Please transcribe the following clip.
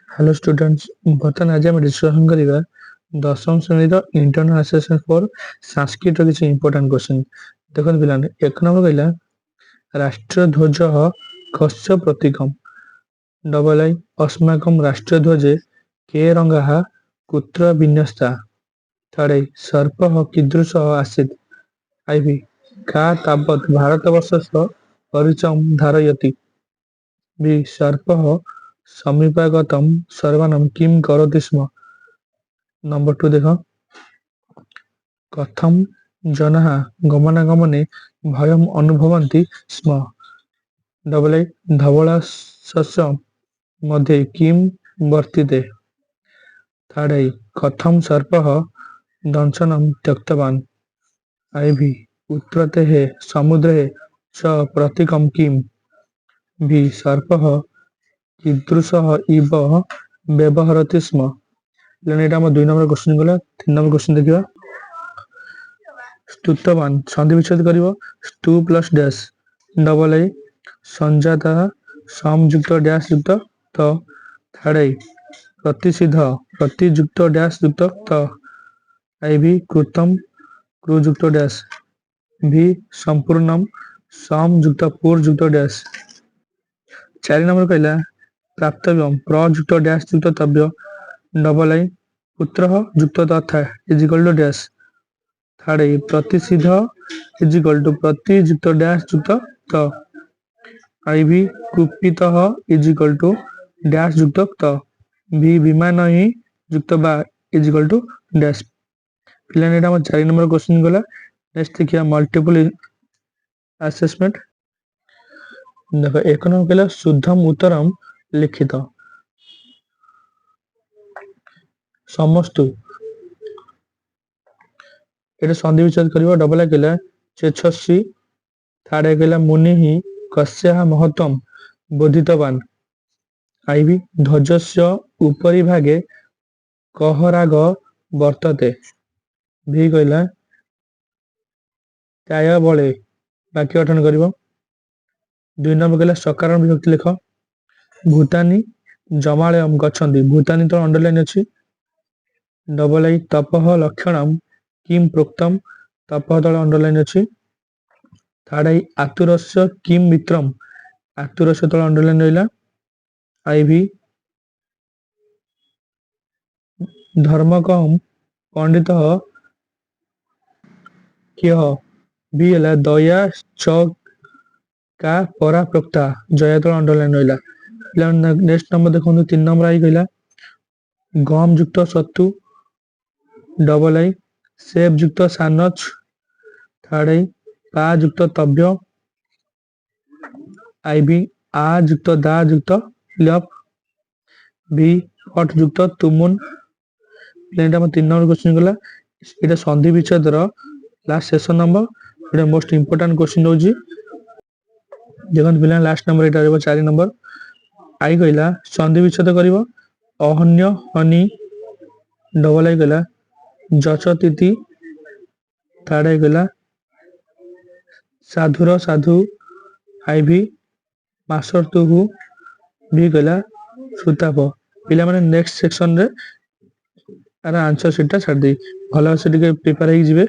Hello students. बर्तमान आज आम डिस्कसन करिबा दशम श्रेणी इंटरनल असेसमेंट फॉर संस्कृत किसी इंपोर्टेंट क्वेश्चन। देखो पिला एक नंबर कहला राष्ट्रीय ध्वज कस्य प्रतीकम। डबल आई अस्माकं राष्ट्रीय ध्वजे के रंगा कुत्र विन्यस्ता। थर्ड आई सर्प कीदृश आसीत्। आईवी का तावत् भारतवर्षस्य परिचयं धारयति। बी सर्प समीपागतम सर्वनाम किम करोति स्म। नंबर टू देखो कथम जनाः गमनागमने भयम अनुभवन्ति स्म। डबल आई धवलासस्य मध्ये किम वर्तिते। थर्ड आई कथम सर्पः दंशनम त्यक्तवान्। आईवी उत्तरतेः समुद्रे च प्रतीकम किम। बी सर्पः कीदृशः इव व्यवहरति स्म। लेकिन हम 2 नंबर क्वेश्चन गला। 3 नंबर क्वेश्चन देखिबा स्तुतवान संधि विच्छेद करिवो स्तु प्लस डैश। डबल आई संजाता समयुक्त डैश युक्त त। थर्ड आई प्रतिसिद्ध प्रतियुक्त डैश युक्त त। आई भी कृतम क्रुयुक्त डैश। भी संपूर्णम समयुक्त पूर्वयुक्त डैश। 4 नंबर कहला प्राप्तव्यम प्रयुक्त डैश युक्त तव्य। डबल आई पुत्र युक्त तथा is equal to dash. Third I प्रतिसिद्ध इज इक्वल टू प्रतियुक्त डैश युक्त त। आई भी कुपित इज इक्वल टू डैश युक्त त। भी विमान ही युक्त बा इज इक्वल टू डैश। पिलाने हम 4 नंबर क्वेश्चन गला। नेक्स्ट देखिए मल्टीपल असेसमेंट। देखो एक नंबर कहला शुद्धम उत्तरम लिखित समस्तु। ये संधि विच्छेद करिवो। डबल कहला चेच्छसि। थर्ड कहला मुनि ही कस्याः महत्वम बोधितवान। आई भी ध्वजस्य उपरि भागे कह राग वर्तते। भी कहला त्याय बळे वाक्य गठन करिवो। 2 नंबर कहला सकारात्मक विभक्ति लिख। भूतानी जमालयम गच्छन्ति। भूतानी तो अंडरलाइन अछि। डबल आई तपः लक्षणम किम प्रोक्तम। तपः तले अंडरलाइन अछि। थर्ड आई आतुरस्य किम मित्रम। आतुरस्य तले अंडरलाइन रहिला। आई भी धर्मकम पंडित किह। भी हला दया च का परा प्रोक्ता। जया तले अंडरलाइन रहिला। नेक्स्ट नंबर देखो 3 नंबर आई कहला गम युक्त सत्तु। डबल आई सेब युक्त सानच। थर्ड आई पा युक्त तव्य। आई भी आ युक्त दा युक्त लप। भी हट युक्त तुमुन। प्लेन 3 नंबर क्वेश्चन गला। इटा संधि विच्छेद लास्ट सेशन नंबर। इटा मोस्ट इंपोर्टेंट क्वेश्चन होजी। देखो पिला लास्ट नंबर इटा 4 नंबर। आई कहला संधि विच्छेद करिवो अहन्य हनी। डबल आई कहला जचतीति। थर्ड आई कहला साधुर साधु। आई भी मास्टर तुहु। भी कहला सुताप। पिला माने नेक्स्ट सेक्शन रे आंसर शीट छाड़ दे भला से प्रिपेयर हो जिवे।